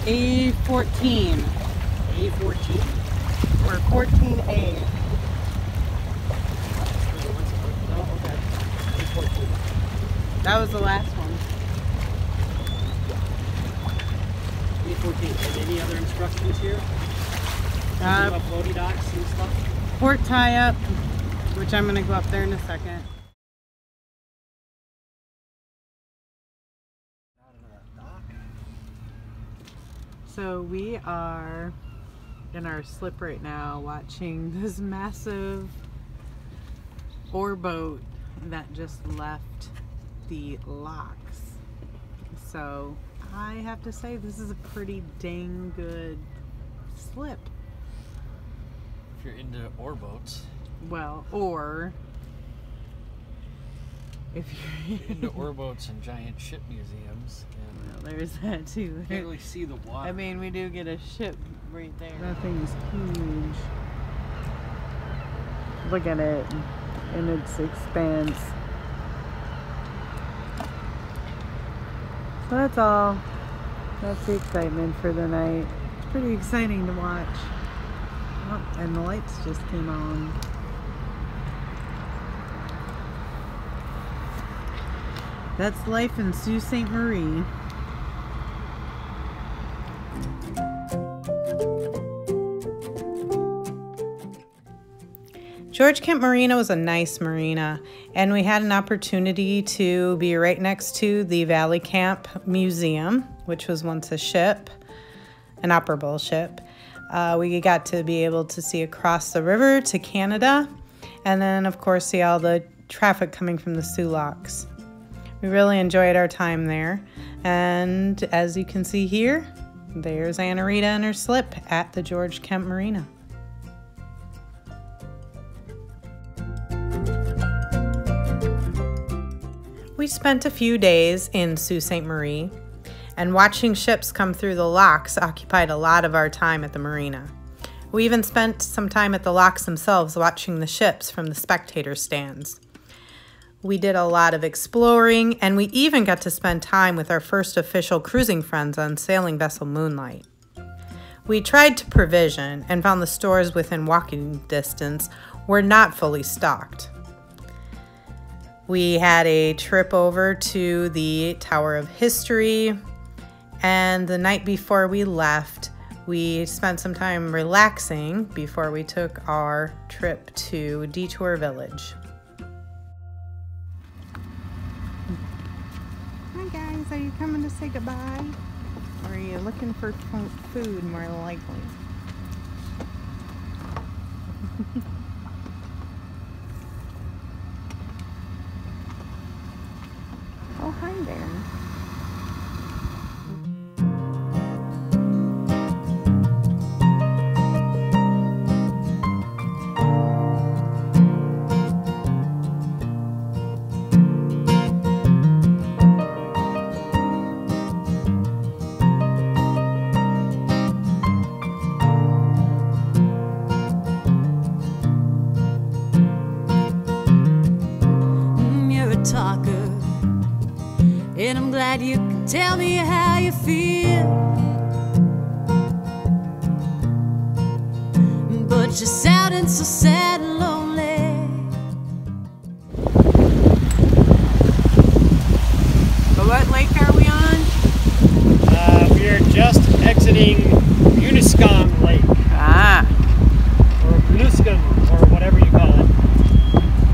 A14. A14. Or 14A. Oh, okay. A14. That was the last one. A14. And any other instructions here? About floaty docks and stuff? Port tie-up, which I'm going to go up there in a second. So we are in our slip right now watching this massive ore boat that just left the locks. So I have to say this is a pretty dang good slip. If you're into ore boats. Well, or if you're into ore boats and giant ship museums. And well, there's that too. You can't really see the water. I mean, we do get a ship right there. That thing is huge. Look at it in its expanse. So that's all. That's the excitement for the night. It's pretty exciting to watch. Oh, and the lights just came on. That's life in Sault Ste. Marie. George Kent Marina was a nice marina, and we had an opportunity to be right next to the Valley Camp Museum, which was once a ship, an operable ship. We got to be able to see across the river to Canada, and then of course see all the traffic coming from the Soo Locks. We really enjoyed our time there, and as you can see here, There's Anna Rita and her slip at the George Kemp Marina. We spent a few days in Sault Ste. Marie, and watching ships come through the locks occupied a lot of our time at the marina. We even spent some time at the locks themselves watching the ships from the spectator stands. We did a lot of exploring, and we even got to spend time with our first official cruising friends on sailing vessel Moonlight. We tried to provision and found the stores within walking distance were not fully stocked. We had a trip over to the Tower of History, and the night before we left, we spent some time relaxing before we took our trip to Detour Village. Hi guys, are you coming to say goodbye? Or are you looking for food more likely? Oh, hi there. And I'm glad you can tell me how you feel, but you're sounding so sad and lonely. So what lake are we on? We are just exiting Muniscong Lake. Or Muniscong, or whatever you call it.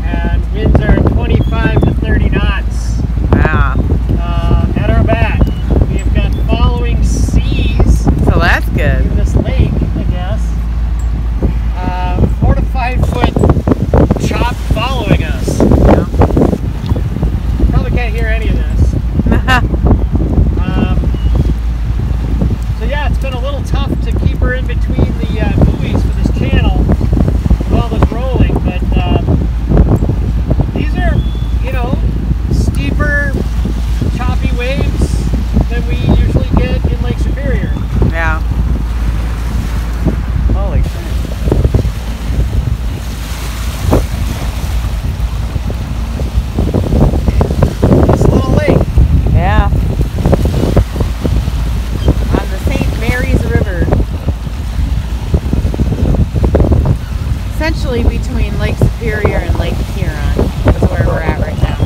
And winds are 25 to 30 knots. Wow. At our back, we have got following seas. So that's good. In this lake, I guess. 4 to 5 foot chop following us. Yeah. Probably can't hear any of this. So yeah, it's been a little tough to keep her in between the buoys for this channel with all this rolling, but these are, you know, steeper, choppy waves than we usually get in Lake Superior. Yeah. Holy shit. This little lake. Yeah. On the St. Mary's River. Essentially between Lake Superior and Lake Huron is where we're at right now.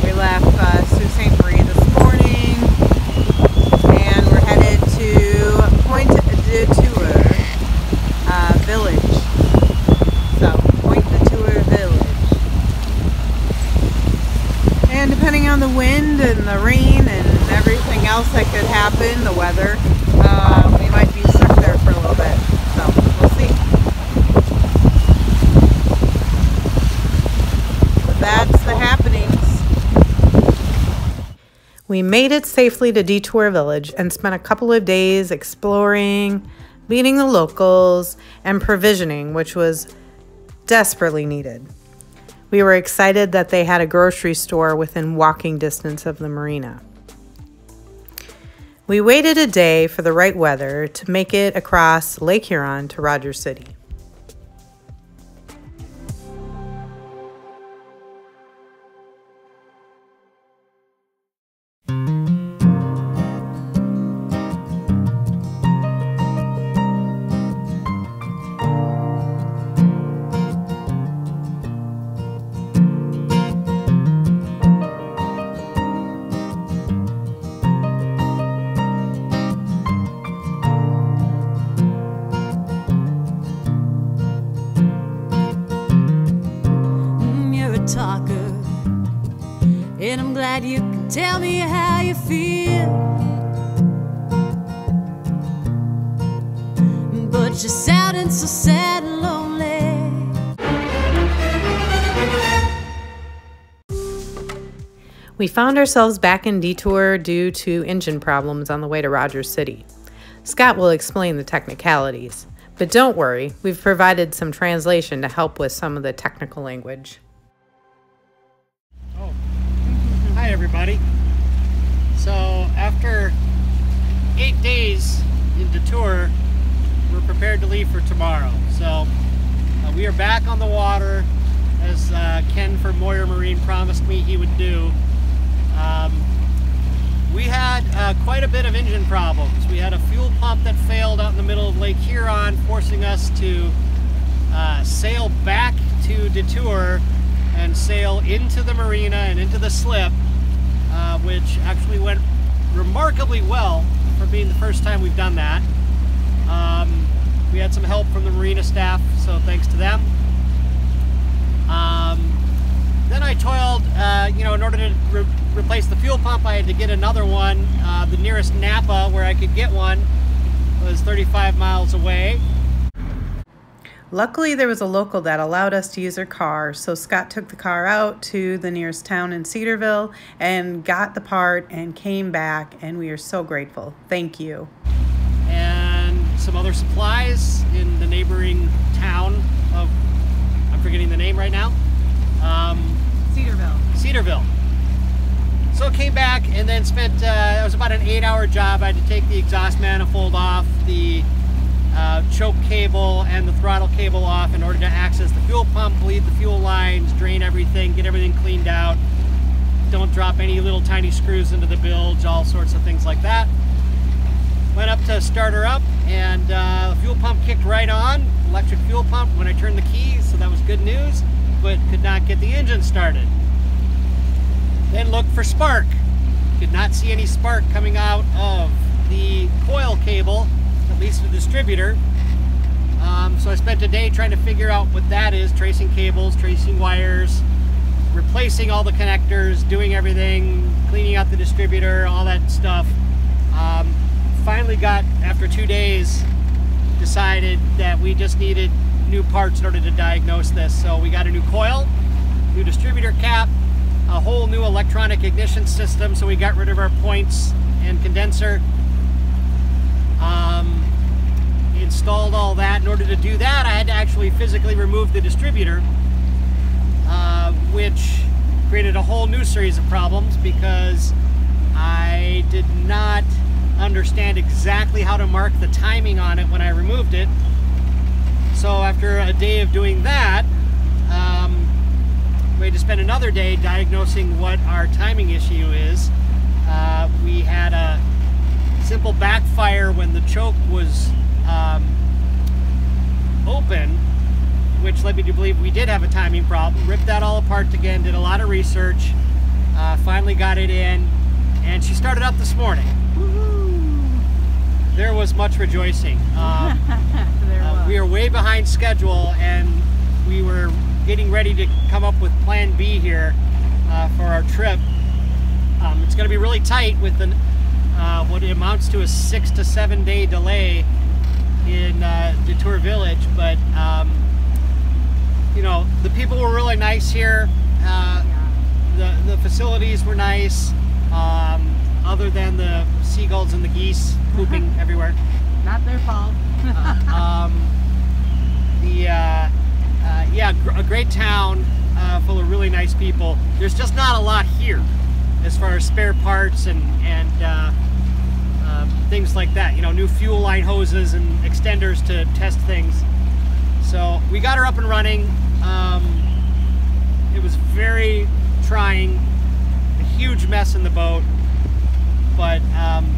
We left Sault Ste. Marie this morning, and we're headed to Point Detour Village. So, Point Detour Village. And depending on the wind and the rain and everything else that could happen, the weather, we might be stuck there for a little bit. So, we'll see. But that's the happenings. We made it safely to Detour Village and spent a couple of days exploring, meeting the locals, and provisioning, which was desperately needed. We were excited that they had a grocery store within walking distance of the marina. We waited a day for the right weather to make it across Lake Huron to Rogers City. And I'm glad you can tell me how you feel, but you're sounding so sad and lonely. We found ourselves back in Detour due to engine problems on the way to Rogers City. Scott will explain the technicalities, but don't worry, we've provided some translation to help with some of the technical language. Oh, hi everybody. So after 8 days in Detour, we're prepared to leave for tomorrow. So we are back on the water as Ken from Moyer Marine promised me he would do. We had quite a bit of engine problems. We had a fuel pump that failed out in the middle of Lake Huron, forcing us to sail back to Detour and sail into the marina and into the slip, which actually went remarkably well for being the first time we've done that. We had some help from the marina staff, so thanks to them. Then I toiled, in order to replace the fuel pump, I had to get another one. The nearest Napa where I could get one was 35 miles away. Luckily, there was a local that allowed us to use her car, so Scott took the car out to the nearest town in Cedarville and got the part and came back, and we are so grateful. Thank you. And some other supplies in the neighboring town of, I'm forgetting the name right now. Cedarville. So I came back and then spent, it was about an 8-hour job. I had to take the exhaust manifold off, the choke cable and the throttle cable off in order to access the fuel pump, bleed the fuel lines, drain everything, get everything cleaned out. Don't drop any little tiny screws into the bilge, all sorts of things like that. Went up to start her up, and the fuel pump kicked right on, electric fuel pump, when I turned the key, so that was good news, but could not get the engine started. Then looked for spark. Could not see any spark coming out of the coil cable, at least the distributor. So I spent a day trying to figure out what that is, tracing cables, tracing wires, replacing all the connectors, doing everything, cleaning out the distributor, all that stuff. Finally got, after 2 days, decided that we just needed new parts in order to diagnose this. So we got a new coil, new distributor cap, a whole new electronic ignition system, so we got rid of our points and condenser. Installed all that. In order to do that, I had to actually physically remove the distributor, which created a whole new series of problems because I did not understand exactly how to mark the timing on it when I removed it. So after a day of doing that, we had to spend another day diagnosing what our timing issue is. We had a simple backfire when the choke was open, which led me to believe we did have a timing problem. Ripped that all apart again, did a lot of research, finally got it in, and she started up this morning. Woohoo! There was much rejoicing. We are way behind schedule, and we were getting ready to come up with plan B here for our trip. It's going to be really tight with the, what amounts to a 6 to 7 day delay in Detour Village, but the people were really nice here. The facilities were nice, other than the seagulls and the geese pooping everywhere. Not their fault. A great town full of really nice people. There's just not a lot here as far as spare parts and things like that. New fuel line hoses and extenders to test things. So we got her up and running. It was very trying, a huge mess in the boat, but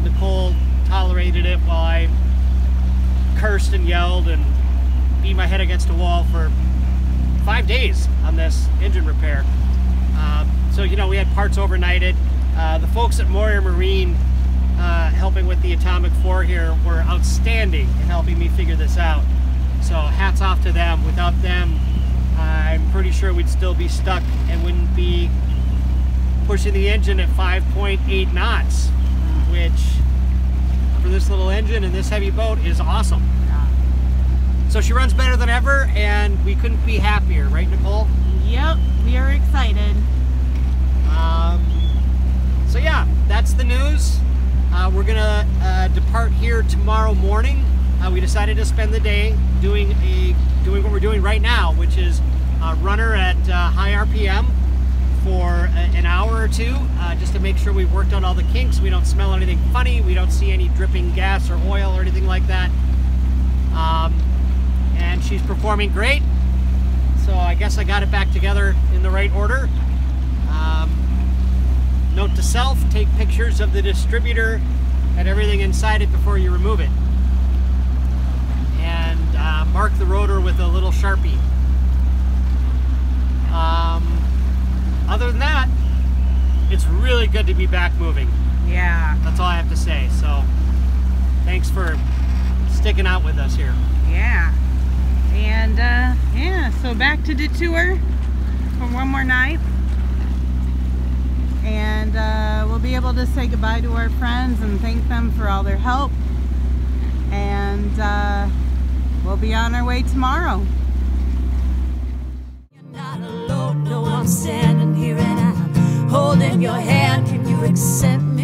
Nicole tolerated it while I cursed and yelled and beat my head against a wall for 5 days on this engine repair. So we had parts overnighted. The folks at Moyer Marine helping with the Atomic 4 here were outstanding in helping me figure this out. So hats off to them. Without them, I'm pretty sure we'd still be stuck and wouldn't be pushing the engine at 5.8 knots, which for this little engine and this heavy boat is awesome. So she runs better than ever, and we couldn't be happier, right, Nicole? Yep, we are excited. So yeah, that's the news. We're gonna depart here tomorrow morning. We decided to spend the day doing what we're doing right now, which is a runner at high RPM for an hour or two, just to make sure we've worked out all the kinks. We don't smell anything funny. We don't see any dripping gas or oil or anything like that. And she's performing great. So I guess I got it back together in the right order. Note to self, take pictures of the distributor and everything inside it before you remove it. And mark the rotor with a little Sharpie. Other than that, it's really good to be back moving. Yeah. That's all I have to say. So thanks for sticking out with us here. Yeah. And yeah, so back to Detour for one more night. And we'll be able to say goodbye to our friends and thank them for all their help. And we'll be on our way tomorrow. You're not alone, no, I'm standing here and I'm holding your hand. Can you accept me?